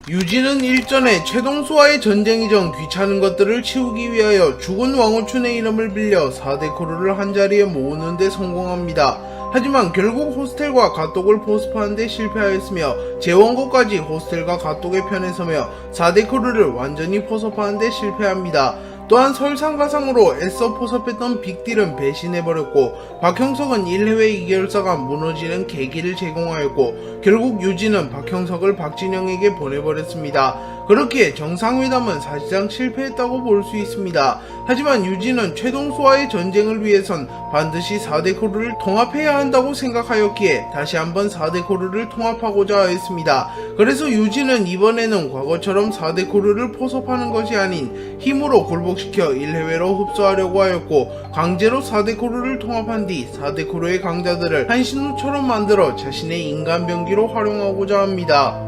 유진은 일전에 최동수와의 전쟁 이전 귀찮은 것들을 치우기 위하여 죽은 왕우춘의 이름을 빌려 4대 크루를 한자리에 모으는 데 성공합니다. 하지만 결국 호스텔과 가똑을 포섭하는 데 실패하였으며 재원고까지 호스텔과 가똑의 편에 서며 4대 크루를 완전히 포섭하는 데 실패합니다. 또한 설상가상으로 애써 포섭했던 빅딜은 배신해버렸고 박형석은 1회회 2개월사가 무너지는 계기를 제공하였고 결국 유진은 박형석을 박진영에게 보내버렸습니다. 그렇기에 정상회담은 사실상 실패했다고 볼 수 있습니다. 하지만 유진은 최동수와의 전쟁을 위해선 반드시 4대 크루를 통합해야 한다고 생각하였기에 다시 한번 4대 크루를 통합하고자 하였습니다. 그래서 유진은 이번에는 과거처럼 4대 크루를 포섭하는 것이 아닌 힘으로 굴복시켜 1회회로 흡수하려고 하였고 강제로 4대 크루를 통합한 뒤 4대 크루의 강자들을 한신우처럼 만들어 자신의 인간병기로 활용하고자 합니다.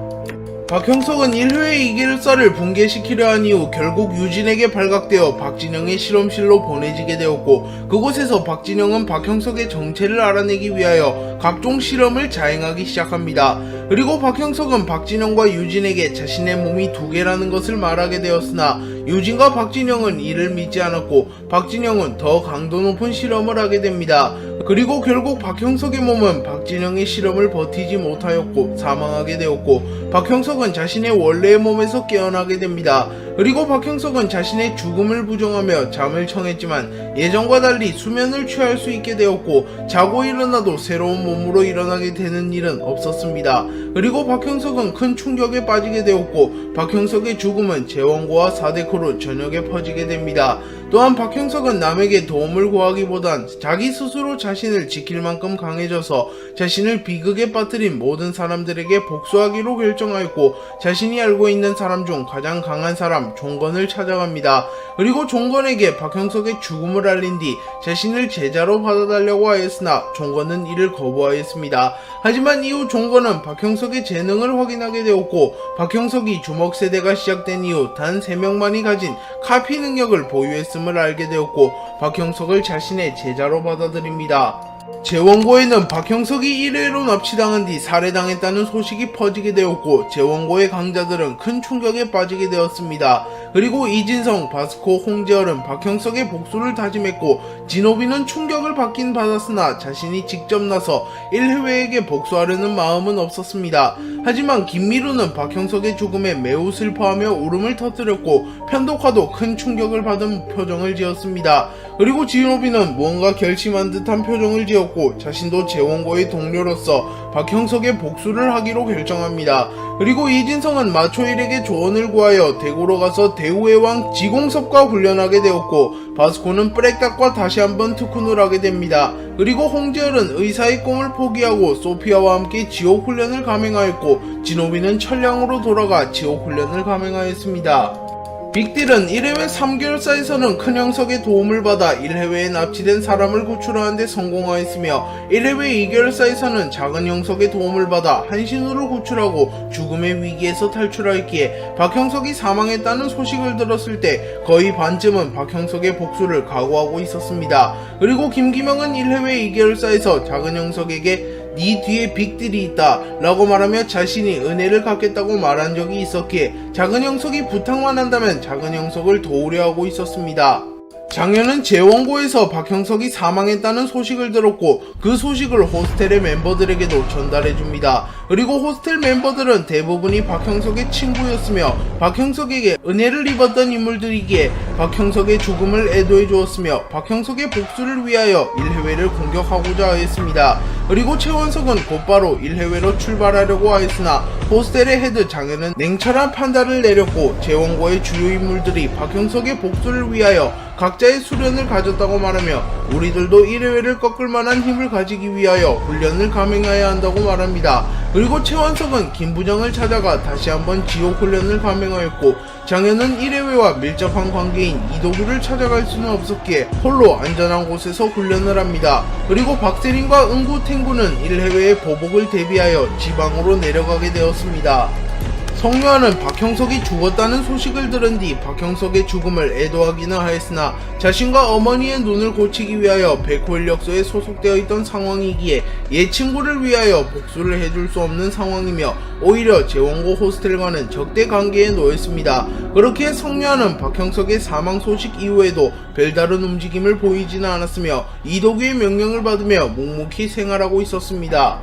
박형석은 1회의 2개월사를 붕괴시키려 한 이후 결국 유진에게 발각되어 박진영의 실험실로 보내지게 되었고 그곳에서 박진영은 박형석의 정체를 알아내기 위하여 각종 실험을 자행하기 시작합니다. 그리고 박형석은 박진영과 유진에게 자신의 몸이 2개라는 것을 말하게 되었으나 유진과 박진영은 이를 믿지 않았고 박진영은 더 강도 높은 실험을 하게 됩니다. 그리고 결국 박형석의 몸은 박진영의 실험을 버티지 못하였고 사망하게 되었고 박형석은 자신의 원래의 몸에서 깨어나게 됩니다. 그리고 박형석은 자신의 죽음을 부정하며 잠을 청했지만 예전과 달리 수면을 취할 수 있게 되었고 자고 일어나도 새로운 몸으로 일어나게 되는 일은 없었습니다. 그리고 박형석은 큰 충격에 빠지게 되었고 박형석의 죽음은 재원고와 4대 크루 전역에 퍼지게 됩니다. 또한 박형석은 남에게 도움을 구하기보단 자기 스스로 자신을 지킬 만큼 강해져서 자신을 비극에 빠뜨린 모든 사람들에게 복수하기로 결정하였고 자신이 알고 있는 사람 중 가장 강한 사람 종건을 찾아갑니다. 그리고 종건에게 박형석의 죽음을 알린 뒤 자신을 제자로 받아달라고 하였으나 종건은 이를 거부하였습니다. 하지만 이후 종건은 박형석의 재능을 확인하게 되었고 박형석이 주먹세대가 시작된 이후 단 3명만이 가진 카피 능력을 보유했음을 알게 되었고 박형석을 자신의 제자로 받아들입니다. 재원고에는 박형석이 1회로 납치당한 뒤 살해당했다는 소식이 퍼지게 되었고 재원고의 강자들은 큰 충격에 빠지게 되었습니다. 그리고 이진성, 바스코, 홍재열은 박형석의 복수를 다짐했고 진호비는 충격을 받긴 받았으나 자신이 직접 나서 1회에게 복수하려는 마음은 없었습니다. 하지만 김미루는 박형석의 죽음에 매우 슬퍼하며 울음을 터뜨렸고 편독화도 큰 충격을 받은 표정을 지었습니다. 그리고 진호비는 무언가 결심한 듯한 표정을 지었고 자신도 재원고의 동료로서 박형석의 복수를 하기로 결정합니다. 그리고 이진성은 마초일에게 조언을 구하여 대구로 가서 대우의 왕 지공섭과 훈련하게 되었고 바스코는 프렉닥과 다시 한번 특훈을 하게 됩니다. 그리고 홍재열은 의사의 꿈을 포기하고 소피아와 함께 지옥 훈련을 감행하였고 진호비는 천량으로 돌아가 지옥 훈련을 감행하였습니다. 빅딜은 1회회 3개월사에서는 큰 형석의 도움을 받아 1회회에 납치된 사람을 구출하는 데 성공하였으며 1회회 2개월사에서는 작은 형석의 도움을 받아 한신우를 구출하고 죽음의 위기에서 탈출하였기에 박형석이 사망했다는 소식을 들었을 때 거의 반쯤은 박형석의 복수를 각오하고 있었습니다. 그리고 김기명은 1회회 2개월사에서 작은 형석에게 네 뒤에 빅딜이 있다 라고 말하며 자신이 은혜를 갚겠다고 말한 적이 있었기에 작은 형석이 부탁만 한다면 작은 형석을 도우려 하고 있었습니다. 장현은 재원고에서 박형석이 사망했다는 소식을 들었고 그 소식을 호스텔의 멤버들에게도 전달해줍니다. 그리고 호스텔 멤버들은 대부분이 박형석의 친구였으며 박형석에게 은혜를 입었던 인물들이기에 박형석의 죽음을 애도해 주었으며 박형석의 복수를 위하여 1회회를 공격하고자 하였습니다. 그리고 최원석은 곧바로 1회회로 출발하려고 하였으나 호스텔의 헤드 장현은 냉철한 판단을 내렸고 재원고의 주요 인물들이 박형석의 복수를 위하여 각자의 수련을 가졌다고 말하며 우리들도 1회회를 꺾을 만한 힘을 가지기 위하여 훈련을 감행해야 한다고 말합니다. 그리고 최원석은 김부정을 찾아가 다시 한번 지옥 훈련을 감행하였고 장현은 1회회와 밀접한 관계인 이도규를 찾아갈 수는 없었기에 홀로 안전한 곳에서 훈련을 합니다. 그리고 박세린과 응구 탱구는 1회회의 보복을 대비하여 지방으로 내려가게 되었습니다. 성묘하는 박형석이 죽었다는 소식을 들은 뒤 박형석의 죽음을 애도하기는 하였으나 자신과 어머니의 눈을 고치기 위하여 백호인력소에 소속되어 있던 상황이기에 옛 친구를 위하여 복수를 해줄 수 없는 상황이며 오히려 재원고 호스텔과는 적대 관계에 놓였습니다. 그렇게 성묘하는 박형석의 사망 소식 이후에도 별다른 움직임을 보이지는 않았으며 이도규의 명령을 받으며 묵묵히 생활하고 있었습니다.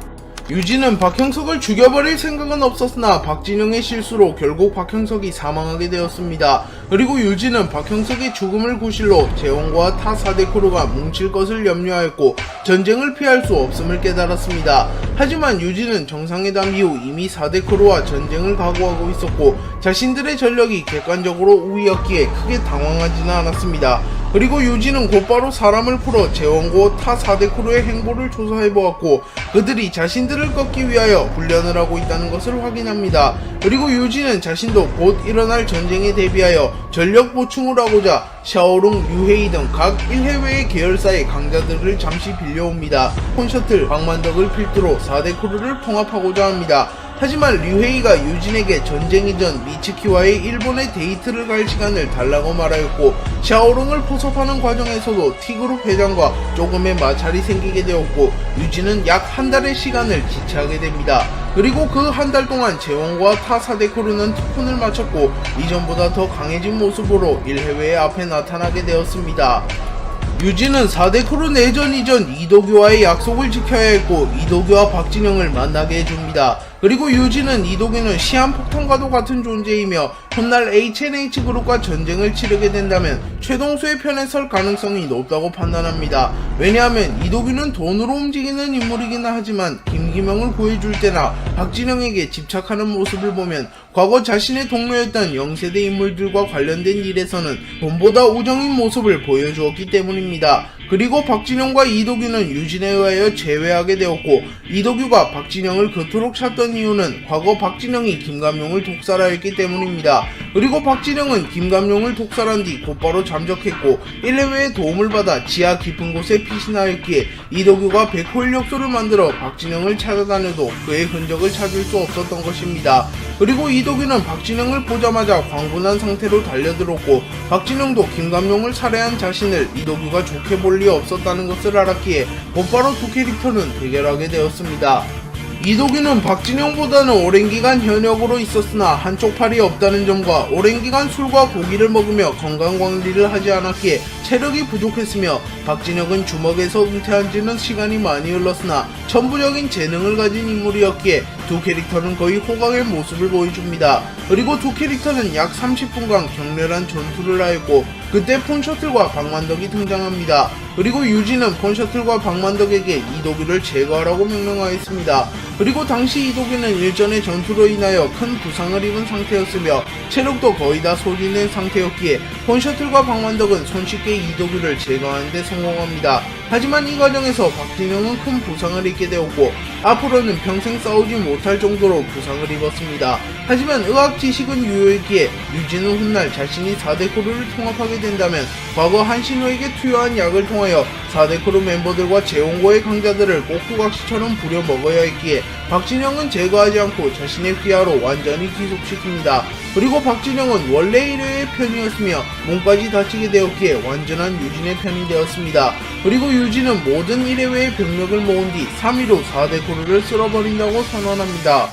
유진은 박형석을 죽여버릴 생각은 없었으나 박진영의 실수로 결국 박형석이 사망하게 되었습니다. 그리고 유진은 박형석의 죽음을 구실로 재원과 타 4대 크루가 뭉칠 것을 염려하였고 전쟁을 피할 수 없음을 깨달았습니다. 하지만 유진은 정상회담 이후 이미 4대 크루와 전쟁을 각오하고 있었고 자신들의 전력이 객관적으로 우위였기에 크게 당황하지는 않았습니다. 그리고 유진은 곧바로 사람을 풀어 재원고 타 4대 크루의 행보를 조사해보았고 그들이 자신들을 꺾기 위하여 훈련을 하고 있다는 것을 확인합니다. 그리고 유진은 자신도 곧 일어날 전쟁에 대비하여 전력 보충을 하고자 샤오룽, 류헤이 등 각 1해외의 계열사의 강자들을 잠시 빌려옵니다. 폰셔틀, 방만덕을 필두로 4대 크루를 통합하고자 합니다. 하지만 류헤이가 유진에게 전쟁 이전 미츠키와의 일본에 데이트를 갈 시간을 달라고 말하였고 샤오롱을 포섭하는 과정에서도 T그룹 회장과 조금의 마찰이 생기게 되었고 유진은 약 한 달의 시간을 지체하게 됩니다. 그리고 그 한 달 동안 재원과 타 4대 크루는 특훈을 마쳤고 이전보다 더 강해진 모습으로 1해외 앞에 나타나게 되었습니다. 유진은 4대 크루 내전 이전 이도규와의 약속을 지켜야 했고 이도규와 박진영을 만나게 해줍니다. 그리고 유진은 이도규는 시한폭탄과도 같은 존재이며 훗날 HNH그룹과 전쟁을 치르게 된다면 최동수의 편에 설 가능성이 높다고 판단합니다. 왜냐하면 이도규는 돈으로 움직이는 인물이긴 하지만 김기명을 구해줄 때나 박진영에게 집착하는 모습을 보면 과거 자신의 동료였던 영세대 인물들과 관련된 일에서는 돈보다 우정인 모습을 보여주었기 때문입니다. 그리고 박진영과 이도규는 유진에 의하여 제외하게 되었고 이도규가 박진영을 그토록 찾던 이유는 과거 박진영이 김감룡을 독살하였기 때문입니다. 그리고 박진영은 김감룡을 독살한 뒤 곧바로 잠적했고 1해외의 도움을 받아 지하 깊은 곳에 피신하였기에 이도규가 백호인력소를 만들어 박진영을 찾아다녀도 그의 흔적을 찾을 수 없었던 것입니다. 그리고 이도규는 박진영을 보자마자 광분한 상태로 달려들었고 박진영도 김감룡을 살해한 자신을 이도규가 좋게 볼 리 없었다는 것을 알았기에 곧바로 두 캐릭터는 대결하게 되었습니다. 이도규는 박진영보다는 오랜 기간 현역으로 있었으나 한쪽 팔이 없다는 점과 오랜 기간 술과 고기를 먹으며 건강관리를 하지 않았기에 체력이 부족했으며 박진영은 주먹에서 은퇴한 지는 시간이 많이 흘렀으나 천부적인 재능을 가진 인물이었기에 두 캐릭터는 거의 호강의 모습을 보여줍니다. 그리고 두 캐릭터는 약 30분간 격렬한 전투를 하였고 그때 폰셔틀과 박만덕이 등장합니다. 그리고 유진은 폰셔틀과 박만덕에게 이도규를 제거하라고 명령하였습니다. 그리고 당시 이도규는 일전의 전투로 인하여 큰 부상을 입은 상태였으며 체력도 거의 다 소진된 상태였기에 폰셔틀과 박만덕은 손쉽게 이도규를 제거하는 데 성공합니다. 하지만 이 과정에서 박진영은 큰 부상을 입게 되었고 앞으로는 평생 싸우지 못할 정도로 부상을 입었습니다. 하지만 의학 지식은 유효했기에 유진은 훗날 자신이 4대 크루를 통합하게 된다면 과거 한신호에게 투여한 약을 통하여 4대 크루 멤버들과 재원고의 강자들을 꼭두각시처럼 부려먹어야 했기에 박진영은 제거하지 않고 자신의 휘하로 완전히 기속시킵니다. 그리고 박진영은 원래 1회의 편이었으며 몸까지 다치게 되었기에 완전한 유진의 편이 되었습니다. 그리고 유진은 모든 1회의 병력을 모은 뒤 3위로 4대 크루를 쓸어버린다고 선언합니다.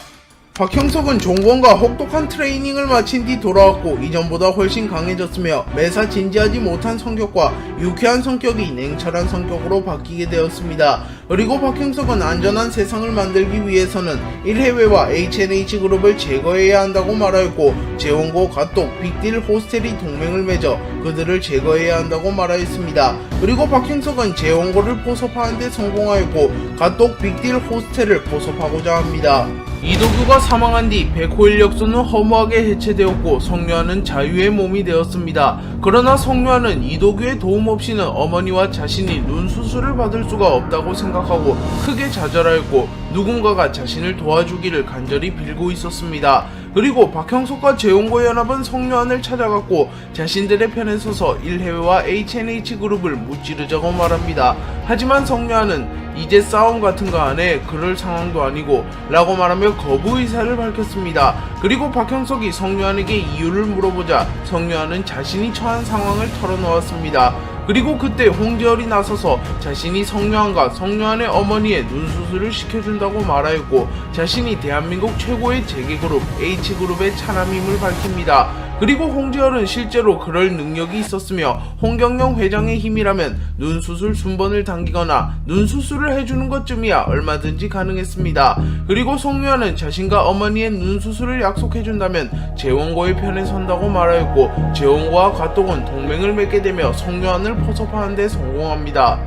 박형석은 종권과 혹독한 트레이닝을 마친 뒤 돌아왔고 이전보다 훨씬 강해졌으며 매사 진지하지 못한 성격과 유쾌한 성격이 냉철한 성격으로 바뀌게 되었습니다. 그리고 박형석은 안전한 세상을 만들기 위해서는 1해외와 HNH그룹을 제거해야 한다고 말하였고 재원고, 가똑, 빅딜, 호스텔이 동맹을 맺어 그들을 제거해야 한다고 말하였습니다. 그리고 박형석은 재원고를 포섭하는 데 성공하였고 가똑, 빅딜, 호스텔을 포섭하고자 합니다. 이도규가 사망한 뒤 백호인력소는 허무하게 해체되었고 성묘하는 자유의 몸이 되었습니다. 그러나 성묘하는 이도규의 도움 없이는 어머니와 자신이 눈 수술을 받을 수가 없다고 생각하고 크게 좌절하였고 누군가가 자신을 도와주기를 간절히 빌고 있었습니다. 그리고 박형석과 재홍고 연합은 성묘한을 찾아갔고 자신들의 편에 서서 1해외와 HNH 그룹을 무찌르자고 말합니다. 하지만 성묘한은 이제 싸움 같은 거 안해 그럴 상황도 아니고 라고 말하며 거부 의사를 밝혔습니다. 그리고 박형석이 성묘한에게 이유를 물어보자 성묘한은 자신이 처한 상황을 털어놓았습니다. 그리고 그때 홍재열이 나서서 자신이 성묘한과 성묘한의 어머니의 눈수술을 시켜준다고 말하였고 자신이 대한민국 최고의 재계그룹 H그룹의 차남임을 밝힙니다. 그리고 홍재열은 실제로 그럴 능력이 있었으며 홍경영 회장의 힘이라면 눈수술 순번을 당기거나 눈수술을 해주는 것쯤이야 얼마든지 가능했습니다. 그리고 성묘한은 자신과 어머니의 눈수술을 약속해준다면 재원고의 편에 선다고 말하였고 재원고와 가똑은 동맹을 맺게 되며 성묘한을 포섭하는 데 성공합니다.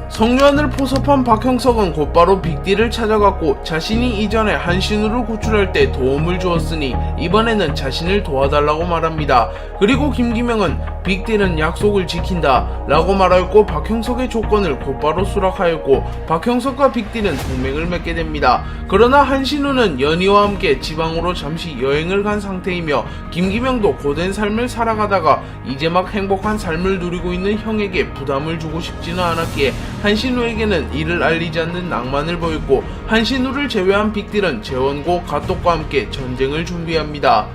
성묘한을 포섭한 박형석은 곧바로 빅딜을 찾아갔고 자신이 이전에 한신우를 구출할 때 도움을 주었으니 이번에는 자신을 도와달라고 말합니다. 그리고 김기명은 빅딜은 약속을 지킨다 라고 말하였고 박형석의 조건을 곧바로 수락하였고 박형석과 빅딜은 동맹을 맺게 됩니다. 그러나 한신우는 연희와 함께 지방으로 잠시 여행을 간 상태이며 김기명도 고된 삶을 살아가다가 이제 막 행복한 삶을 누리고 있는 형에게 부담을 주고 싶지는 않았기에 한신우에게는 이를 알리지 않는 낭만을 보였고 한신우를 제외한 빅딜은 재원고 가똑과 함께 전쟁을 준비합니다.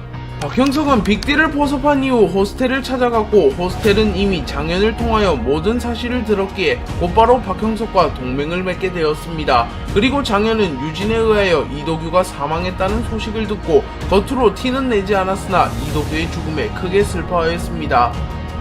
박형석은 빅딜을 포섭한 이후 호스텔을 찾아갔고 호스텔은 이미 장현을 통하여 모든 사실을 들었기에 곧바로 박형석과 동맹을 맺게 되었습니다. 그리고 장현은 유진에 의하여 이도규가 사망했다는 소식을 듣고 겉으로 티는 내지 않았으나 이도규의 죽음에 크게 슬퍼하였습니다.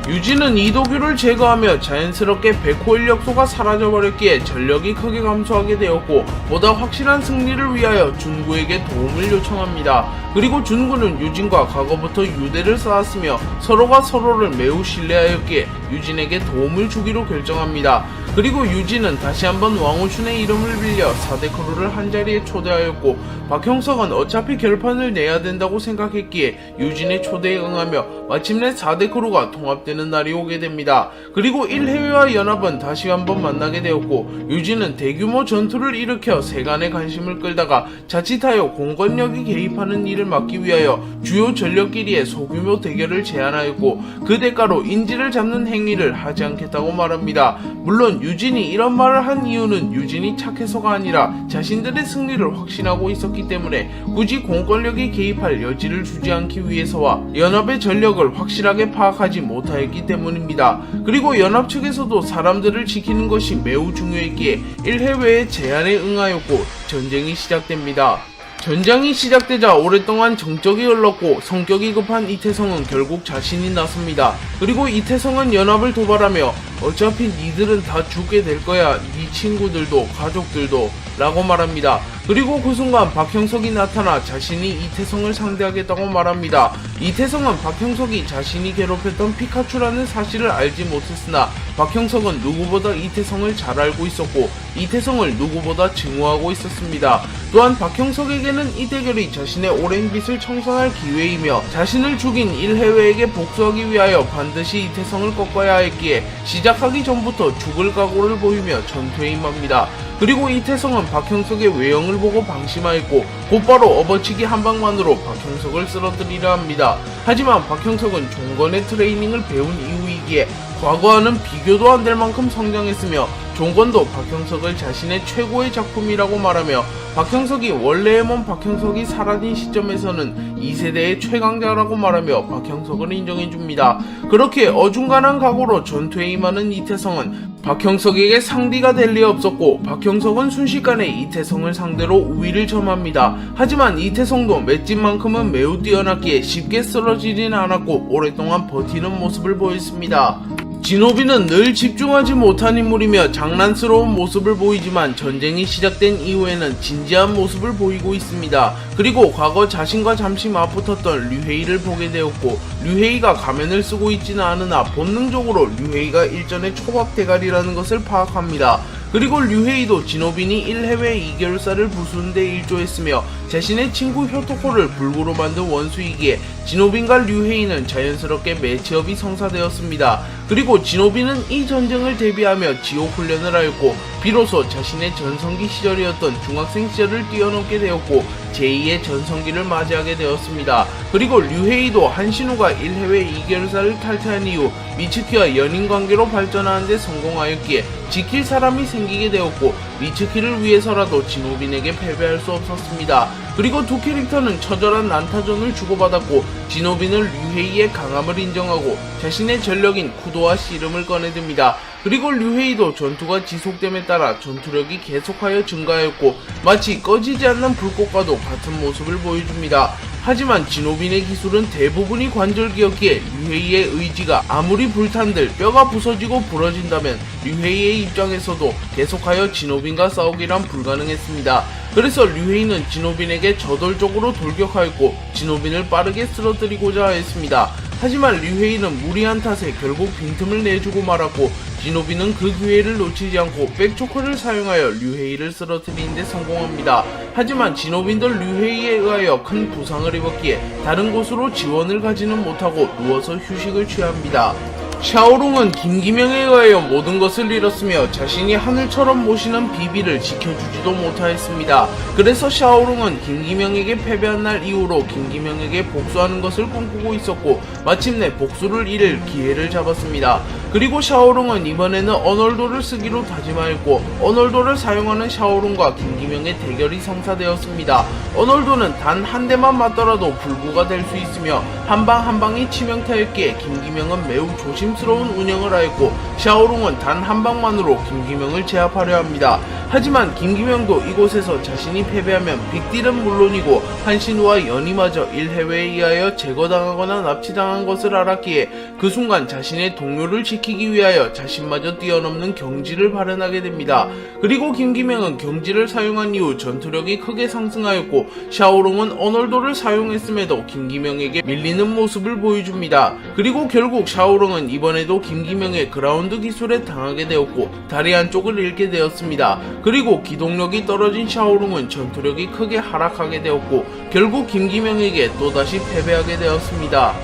유진은 이도규를 제거하며 자연스럽게 백호 인력소가 사라져버렸기에 전력이 크게 감소하게 되었고 보다 확실한 승리를 위하여 준구에게 도움을 요청합니다. 그리고 준구는 유진과 과거부터 유대를 쌓았으며 서로가 서로를 매우 신뢰하였기에 유진에게 도움을 주기로 결정합니다. 그리고 유진은 다시 한번 왕우춘의 이름을 빌려 4대 크루를 한자리에 초대하였고 박형석은 어차피 결판을 내야 된다고 생각했기에 유진의 초대에 응하며 마침내 4대 크루가 통합되는 날이 오게 됩니다. 그리고 1해외와 연합은 다시 한번 만나게 되었고 유진은 대규모 전투를 일으켜 세간의 관심을 끌다가 자칫하여 공권력이 개입하는 일을 막기 위하여 주요 전력끼리의 소규모 대결을 제안하였고 그 대가로 인지를 잡는 행위를 하지 않겠다고 말합니다. 물론 유진이 이런 말을 한 이유는 유진이 착해서가 아니라 자신들의 승리를 확신하고 있었기 때문에 굳이 공권력이 개입할 여지를 주지 않기 위해서와 연합의 전력을 확실하게 파악하지 못하였기 때문입니다. 그리고 연합 측에서도 사람들을 지키는 것이 매우 중요했기에 1해외의 제안에 응하였고 전쟁이 시작됩니다. 전장이 시작되자 오랫동안 정적이 흘렀고 성격이 급한 이태성은 결국 자신이 나섭니다. 그리고 이태성은 연합을 도발하며 어차피 니들은 다 죽게 될 거야, 니 친구들도 가족들도 라고 말합니다. 그리고 그 순간 박형석이 나타나 자신이 이태성을 상대하겠다고 말합니다. 이태성은 박형석이 자신이 괴롭혔던 피카츄라는 사실을 알지 못했으나 박형석은 누구보다 이태성을 잘 알고 있었고 이태성을 누구보다 증오하고 있었습니다. 또한 박형석에게는 이 대결이 자신의 오랜 빚을 청산할 기회이며 자신을 죽인 1해외에게 복수하기 위하여 반드시 이태성을 꺾어야 했기에 시작하기 전부터 죽을 각오를 보이며 전투에 임합니다. 그리고 이태성은 박형석의 외형을 보고 방심하였고 곧바로 업어치기 한 방만으로 박형석을 쓰러뜨리려 합니다. 하지만 박형석은 종건의 트레이닝을 배운 이후이기에 과거와는 비교도 안 될 만큼 성장했으며 종건도 박형석을 자신의 최고의 작품이라고 말하며 박형석이 원래의 몸 박형석이 사라진 시점에서는 2세대의 최강자라고 말하며 박형석을 인정해줍니다. 그렇게 어중간한 각오로 전투에 임하는 이태성은 박형석에게 상대가 될 리 없었고 박형석은 순식간에 이태성을 상대로 우위를 점합니다. 하지만 이태성도 맷집만큼은 매우 뛰어났기에 쉽게 쓰러지진 않았고 오랫동안 버티는 모습을 보였습니다. 진호비는 늘 집중하지 못한 인물이며 장난스러운 모습을 보이지만 전쟁이 시작된 이후에는 진지한 모습을 보이고 있습니다. 그리고 과거 자신과 잠시 맞붙었던 류헤이를 보게 되었고 류헤이가 가면을 쓰고 있지는 않으나 본능적으로 류헤이가 일전의 초밥 대가리라는 것을 파악합니다. 그리고 류헤이도 진호빈이 1해외 2개월살을 부수는 데 일조했으며 자신의 친구 효토코를 불구로 만든 원수이기에 진호빈과 류헤이는 자연스럽게 매치업이 성사되었습니다. 그리고 진호비는 이 전쟁을 대비하며 지옥 훈련을 하였고 비로소 자신의 전성기 시절이었던 중학생 시절을 뛰어넘게 되었고 제2의 전성기를 맞이하게 되었습니다. 그리고 류헤이도 한신우가 1해외 2결사를 탈퇴한 이후 미츠키와 연인관계로 발전하는 데 성공하였기에 지킬 사람이 생기게 되었고 미츠키를 위해서라도 진호빈에게 패배할 수 없었습니다. 그리고 두 캐릭터는 처절한 난타전을 주고받았고 진호빈은 류헤이의 강함을 인정하고 자신의 전력인 쿠도와 씨름을 꺼내듭니다. 그리고 류헤이도 전투가 지속됨에 따라 전투력이 계속하여 증가하였고 마치 꺼지지 않는 불꽃과도 같은 모습을 보여줍니다. 하지만 진호빈의 기술은 대부분이 관절기였기에 류헤이의 의지가 아무리 불탄들 뼈가 부서지고 부러진다면 류헤이의 입장에서도 계속하여 진호빈과 싸우기란 불가능했습니다. 그래서 류헤이는 진호빈에게 저돌적으로 돌격하였고 진호빈을 빠르게 쓰러뜨리고자 하였습니다. 하지만 류헤이는 무리한 탓에 결국 빈틈을 내주고 말았고 진호빈은 그 기회를 놓치지 않고 백초커를 사용하여 류헤이를 쓰러뜨리는 데 성공합니다. 하지만 진호빈도 류헤이에 의하여 큰 부상을 입었기에 다른 곳으로 지원을 가지는 못하고 누워서 휴식을 취합니다. 샤오룽은 김기명에 의하여 모든 것을 잃었으며 자신이 하늘처럼 모시는 비비를 지켜주지도 못하였습니다. 그래서 샤오룽은 김기명에게 패배한 날 이후로 김기명에게 복수하는 것을 꿈꾸고 있었고 마침내 복수를 이룰 기회를 잡았습니다. 그리고 샤오룽은 이번에는 언월도를 쓰기로 다짐하였고 언월도를 사용하는 샤오룽과 김기명의 대결이 성사되었습니다. 언월도는 단 한 대만 맞더라도 불구가 될 수 있으며 한 방 한 방이 치명타였기에 김기명은 매우 조심스러운 운영을 하였고 샤오룽은 단 한 방만으로 김기명을 제압하려 합니다. 하지만 김기명도 이곳에서 자신이 패배하면 빅딜은 물론이고 한신우와 연이마저 1해외에 의하여 제거당하거나 납치당한 것을 알았기에 그 순간 자신의 동료를 지키기 위하여 자신마저 뛰어넘는 경지를 발현하게 됩니다. 그리고 김기명은 경지를 사용한 이후 전투력이 크게 상승하였고 샤오롱은 언월도를 사용했음에도 김기명에게 밀리는 모습을 보여줍니다. 그리고 결국 샤오롱은 이번에도 김기명의 그라운드 기술에 당하게 되었고 다리 한쪽을 잃게 되었습니다. 그리고 기동력이 떨어진 샤오룽은 전투력이 크게 하락하게 되었고 결국 김기명에게 또다시 패배하게 되었습니다.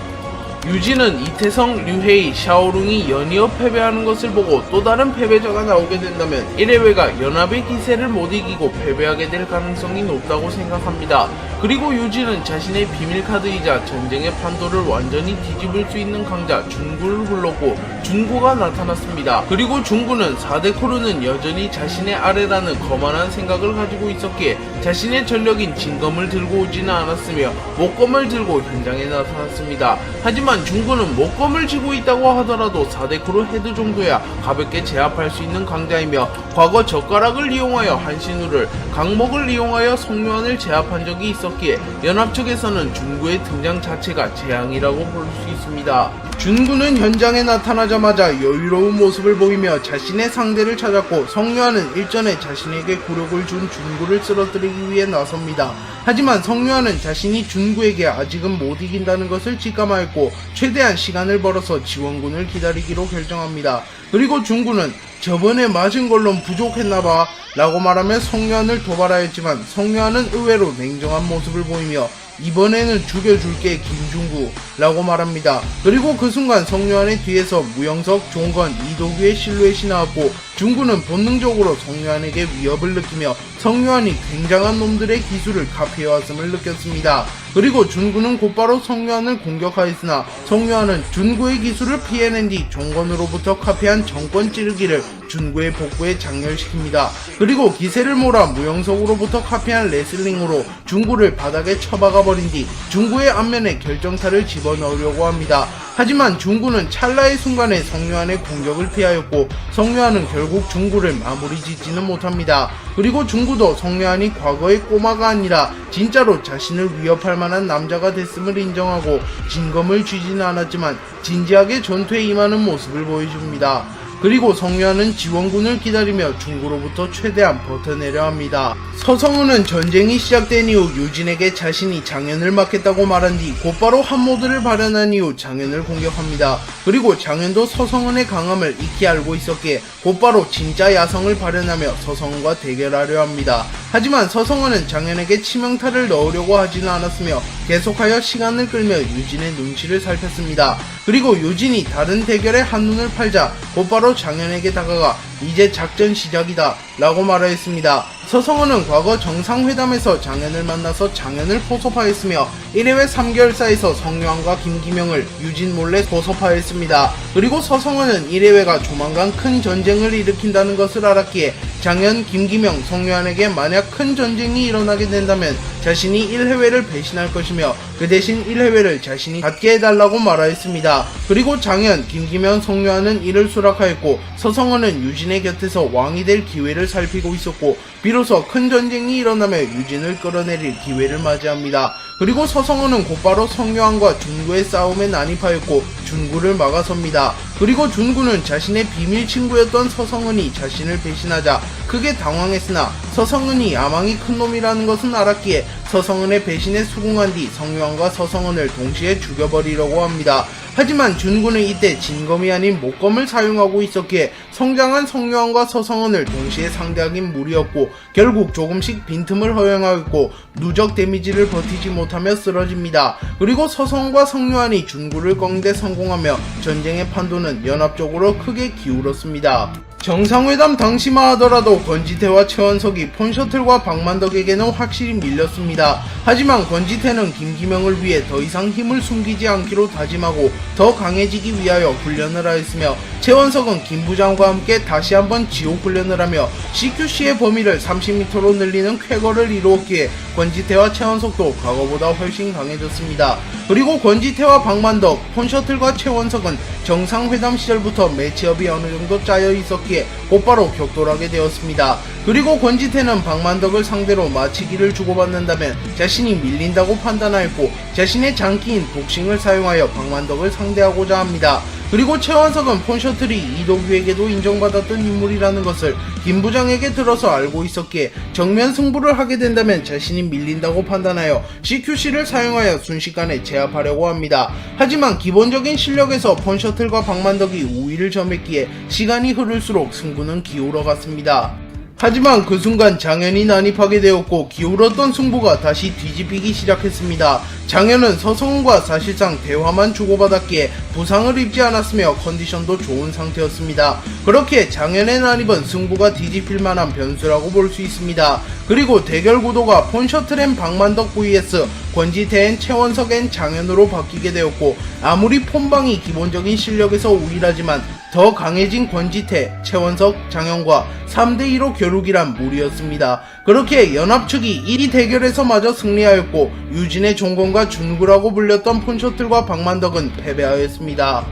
유진은 이태성, 류헤이, 샤오룽이 연이어 패배하는 것을 보고 또 다른 패배자가 나오게 된다면 1회회가 연합의 기세를 못 이기고 패배하게 될 가능성이 높다고 생각합니다. 그리고 유진은 자신의 비밀카드이자 전쟁의 판도를 완전히 뒤집을 수 있는 강자 준구를 불렀고 준구가 나타났습니다. 그리고 준구는 4대 코르는 여전히 자신의 아래라는 거만한 생각을 가지고 있었기에 자신의 전력인 진검을 들고 오지는 않았으며 목검을 들고 현장에 나타났습니다. 하지만 준구는 목검을 쥐고 있다고 하더라도 4대 코르 헤드 정도야 가볍게 제압할 수 있는 강자이며 과거 젓가락을 이용하여 한신우를, 강목을 이용하여 성묘한을 제압한 적이 있었기에 연합 측에서는 준구의 등장 자체가 재앙이라고 볼 수 있습니다. 준구는 현장에 나타나자마자 여유로운 모습을 보이며 자신의 상대를 찾았고 성묘한은 일전에 자신에게 굴욕을 준 준구를 쓰러뜨리기 위해 나섭니다. 하지만 성묘한은 자신이 준구에게 아직은 못 이긴다는 것을 직감하였고 최대한 시간을 벌어서 지원군을 기다리기로 결정합니다. 그리고 준구는 저번에 맞은 걸론 부족했나봐 라고 말하며 성묘한을 도발하였지만 성묘한은 의외로 냉정한 모습을 보이며 이번에는 죽여줄게 김준구 라고 말합니다. 그리고 그 순간 성묘한의 뒤에서 무영석, 종건, 이도규의 실루엣이 나왔고 준구는 본능적으로 성묘한에게 위협을 느끼며 성묘한이 굉장한 놈들의 기술을 카피해왔음을 느꼈습니다. 그리고 준구는 곧바로 성묘한을 공격하였으나 성묘한은 준구의 기술을 피해낸 뒤 종건으로부터 카피한 정권 찌르기를 준구의 복부에 장렬시킵니다. 그리고 기세를 몰아 무영석으로부터 카피한 레슬링으로 준구를 바닥에 처박아버린 뒤 준구의 앞면에 결정타를 집어넣으려고 합니다. 하지만 준구는 찰나의 순간에 성묘한의 공격을 피하였고 성묘한은 결국 준구를 마무리 짓지는 못합니다. 그리고 준구도 성묘한이 과거의 꼬마가 아니라 진짜로 자신을 위협할 만한 남자가 됐음을 인정하고 진검을 쥐지는 않았지만 진지하게 전투에 임하는 모습을 보여줍니다. 그리고 성유한은 지원군을 기다리며 중구로부터 최대한 버텨내려 합니다. 서성은은 전쟁이 시작된 이후 유진에게 자신이 장현을 맡겠다고 말한 뒤 곧바로 한모드를 발현한 이후 장현을 공격합니다. 그리고 장현도 서성은의 강함을 익히 알고 있었기에 곧바로 진짜 야성을 발현하며 서성은과 대결하려 합니다. 하지만 서성은은 장현에게 치명타를 넣으려고 하지는 않았으며 계속하여 시간을 끌며 유진의 눈치를 살폈습니다. 그리고 유진이 다른 대결에 한눈을 팔자 곧바로 장현에게 다가가 이제 작전 시작이다 라고 말하였습니다. 서성은은 과거 정상회담에서 장현을 만나서 장현을 포섭하였으며 1회회 3개월사에서 성유한과 김기명을 유진 몰래 포섭하였습니다. 그리고 서성은은 1회회가 조만간 큰 전쟁을 일으킨다는 것을 알았기에 장현, 김기명, 성유한에게 만약 큰 전쟁이 일어나게 된다면 자신이 1회회를 배신할 것이며 그 대신 1회회를 자신이 갖게 해달라고 말하였습니다. 그리고 장현, 김기명, 성유한은 이를 수락하였고 서성은은 유진의 곁에서 왕이 될 기회를 살피고 있었고 비로소 큰 전쟁이 일어나며 유진을 끌어내릴 기회를 맞이합니다. 그리고 서성은은 곧바로 성유한과 준구의 싸움에 난입하였고 준구를 막아섭니다. 그리고 준구는 자신의 비밀 친구였던 서성은이 자신을 배신하자 크게 당황했으나 서성은이 야망이 큰 놈이라는 것은 알았기에 서성은의 배신에 수긍한 뒤 성유한과 서성은을 동시에 죽여버리려고 합니다. 하지만 준구는 이때 진검이 아닌 목검을 사용하고 있었기에 성장한 성유한과 서성은을 동시에 상대하긴 무리였고 결국 조금씩 빈틈을 허용하였고 누적 데미지를 버티지 못하며 쓰러집니다. 그리고 서성은과 성유한이 준구를 꺾는데 성공하며 전쟁의 판도는 연합적으로 크게 기울었습니다. 정상회담 당시만 하더라도 권지태와 최원석이 폰셔틀과 박만덕에게는 확실히 밀렸습니다. 하지만 권지태는 김기명을 위해 더 이상 힘을 숨기지 않기로 다짐하고 더 강해지기 위하여 훈련을 하였으며 최원석은 김부장과 함께 다시 한번 지옥 훈련을 하며 CQC의 범위를 30m로 늘리는 쾌거를 이루었기에 권지태와 최원석도 과거보다 훨씬 강해졌습니다. 그리고 권지태와 박만덕, 폰셔틀과 최원석은 정상회담 시절부터 매치업이 어느 정도 짜여 있었기에 곧바로 격돌하게 되었습니다. 그리고 권지태는 박만덕을 상대로 마치기를 주고받는다면 자신이 밀린다고 판단하였고 자신의 장기인 복싱을 사용하여 박만덕을 상대하고자 합니다. 그리고 최원석은 폰셔틀이 이도규에게도 인정받았던 인물이라는 것을 김부장에게 들어서 알고 있었기에 정면 승부를 하게 된다면 자신이 밀린다고 판단하여 CQC를 사용하여 순식간에 제압하려고 합니다. 하지만 기본적인 실력에서 폰셔틀과 박만덕이 우위를 점했기에 시간이 흐를수록 승부는 기울어 갔습니다. 하지만 그 순간 장현이 난입하게 되었고 기울었던 승부가 다시 뒤집히기 시작했습니다. 장현은 서성은과 사실상 대화만 주고받았기에 부상을 입지 않았으며 컨디션도 좋은 상태였습니다. 그렇게 장현의 난입은 승부가 뒤집힐 만한 변수라고 볼 수 있습니다. 그리고 대결 구도가 폰셔틀 앤 박만덕 vs 권지태 앤 최원석 앤 장현으로 바뀌게 되었고 아무리 폰방이 기본적인 실력에서 우위라지만 더 강해진 권지태, 최원석, 장현과 3대2로 겨루기란 무리였습니다. 그렇게 연합 측이 이 대결에서 마저 승리하였고 유진의 종건과 준구라고 불렸던 폰셔틀과 박만덕은 패배하였습니다.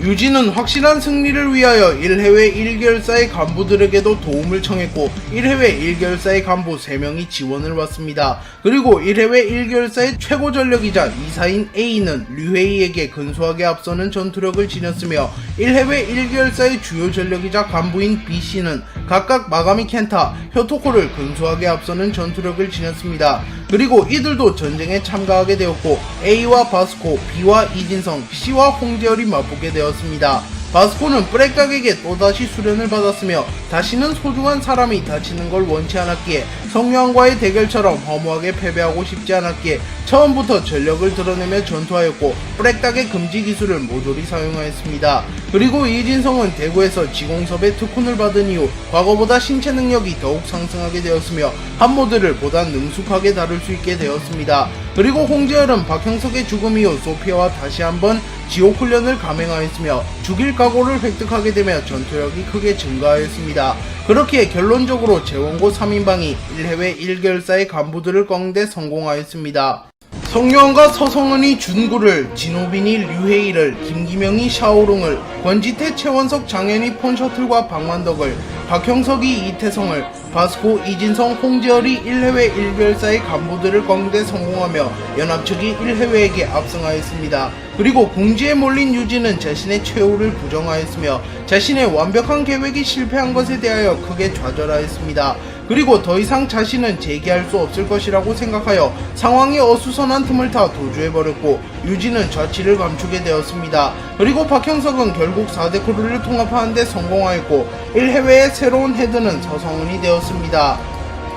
유진은 확실한 승리를 위하여 1회회 1결사의 간부들에게도 도움을 청했고 1회회 1결사의 간부 3명이 지원을 받습니다. 그리고 1회회 1결사의 최고 전력이자 이사인 A는 류회이에게 근소하게 앞서는 전투력을 지녔으며 1회회 1결사의 주요 전력이자 간부인 B씨는 각각 마가미 켄타, 효토코를 근소하게 앞서는 전투력을 지녔습니다. 그리고 이들도 전쟁에 참가하게 되었고 A와 바스코, B와 이진성, C와 홍재열이 맞붙게 되었습니다. 바스코는 브렉각에게 또다시 수련을 받았으며 다시는 소중한 사람이 다치는 걸 원치 않았기에 성유한과의 대결처럼 허무하게 패배하고 싶지 않았기에 처음부터 전력을 드러내며 전투하였고 브렉각의 금지 기술을 모조리 사용하였습니다. 그리고 이진성은 대구에서 지공섭의 특훈을 받은 이후 과거보다 신체 능력이 더욱 상승하게 되었으며 한모드를 보다 능숙하게 다룰 수 있게 되었습니다. 그리고 홍재열은 박형석의 죽음 이후 소피아와 다시 한번 지옥 훈련을 감행하였으며 죽일 각오를 획득하게 되며 전투력이 크게 증가하였습니다. 그렇게 결론적으로 재원고 3인방이 1회회 1결사의 간부들을 꺾는데 성공하였습니다. 성유한과 서성은이 준구를, 진호빈이 류회이를, 김기명이 샤오룽을, 권지태, 최원석, 장현이 폰셔틀과 박만덕을, 박형석이 이태성을, 바스코, 이진성, 홍지열이 1해외 1별사의 간부들을 꺾는데 성공하며 연합 측이 1해외에게 압승하였습니다. 그리고 궁지에 몰린 유진은 자신의 최후를 부정하였으며 자신의 완벽한 계획이 실패한 것에 대하여 크게 좌절하였습니다. 그리고 더 이상 자신은 재기할 수 없을 것이라고 생각하여 상황이 어수선한 틈을 타 도주해버렸고 유진은 자취를 감추게 되었습니다. 그리고 박형석은 결국 4대 크루를 통합하는 데 성공하였고 1해외의 새로운 헤드는 서성훈이 되었습니다.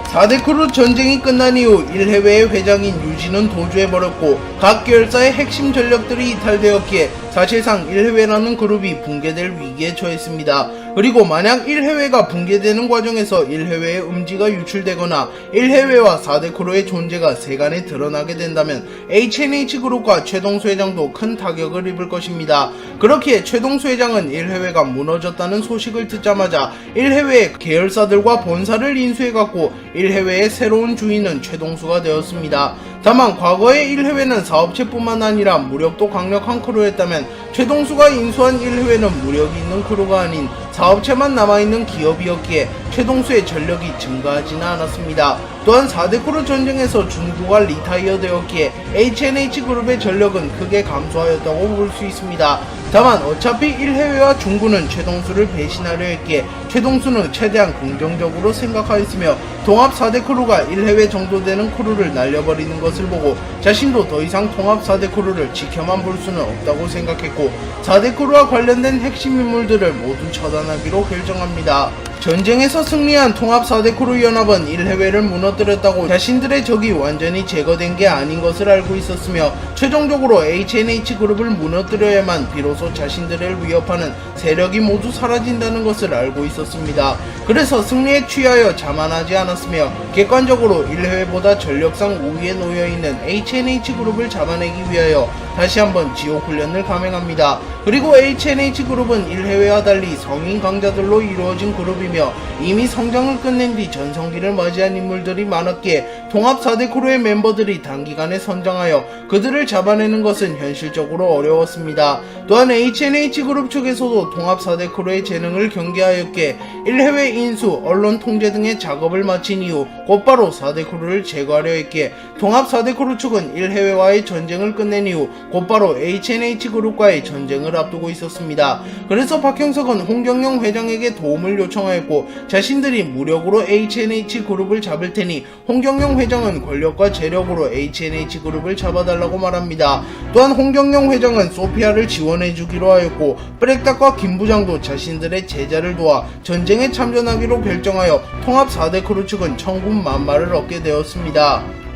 4대 크루 전쟁이 끝난 이후 1해외의 회장인 유진은 도주해버렸고 각 계열사의 핵심 전력들이 이탈되었기에 사실상 1해외라는 그룹이 붕괴될 위기에 처했습니다. 그리고 만약 1해외가 붕괴되는 과정에서 1해외의 음지가 유출되거나 1해외와 4대 크루의 존재가 세간에 드러나게 된다면 HNH그룹과 최동수 회장도 큰 타격을 입을 것입니다. 그렇기에 최동수 회장은 1해외가 무너졌다는 소식을 듣자마자 1해외의 계열사들과 본사를 인수해갔고 1해외의 새로운 주인은 최동수가 되었습니다. 다만 과거의 1해외는 사업체뿐만 아니라 무력도 강력한 크루였다면 최동수가 인수한 1해외는 무력이 있는 크루가 아닌 사업체만 남아있는 기업이었기에 최동수의 전력이 증가하지는 않았습니다. 또한 4대 크루 전쟁에서 중구가 리타이어 되었기에 HNH그룹의 전력은 크게 감소하였다고 볼 수 있습니다. 다만 어차피 1해외와 중구는 최동수를 배신하려 했기에 최동수는 최대한 긍정적으로 생각하였으며 통합 4대 크루가 1해외 정도 되는 크루를 날려버리는 것을 보고 자신도 더 이상 통합 4대 크루를 지켜만 볼 수는 없다고 생각했고 4대 크루와 관련된 핵심 인물들을 모두 처단하기로 결정합니다. 전쟁에서 승리한 통합 4대 크루 연합은 1해외를 무너뜨렸다고 자신들의 적이 완전히 제거된 게 아닌 것을 알고 있었으며 최종적으로 HNH그룹을 무너뜨려야만 비로소 자신들을 위협하는 세력이 모두 사라진다는 것을 알고 있었습니다. 그래서 승리에 취하여 자만하지 않았으며 객관적으로 1해외보다 전력상 우위에 놓여있는 HNH그룹을 잡아내기 위하여 다시 한번 지옥훈련을 감행합니다. 그리고 HNH그룹은 1해외와 달리 성인 강자들로 이루어진 그룹이며 이미 성장을 끝낸 뒤 전성기를 맞이한 인물들이 많았기에 통합 4대 크루의 멤버들이 단기간에 선장하여 그들을 잡아내는 것은 현실적으로 어려웠습니다. 또한 HNH그룹 측에서도 통합 4대 크루의 재능을 경계하였기에 1해외 인수, 언론 통제 등의 작업을 마친 이후 곧바로 4대 크루를 제거하려 했기에 통합 4대 크루 측은 1해외와의 전쟁을 끝낸 이후 곧바로 HNH그룹과의 전쟁을 앞두고 있었습니다. 그래서 박형석은 홍경영 회장에게 도움을 요청하였고 자신들이 무력으로 HNH그룹을 잡을 테니 홍경영 회장은 권력과 재력으로 HNH그룹을 잡아달라고 말합니다. 또한 홍경영 회장은 소피아를 지원해주기로 하였고 브렉닥과 김 부장도 자신들의 제자를 도와 전쟁에 참전하기로 결정하여 통합 4대 크루 측은 천군만마를 얻게 되었습니다.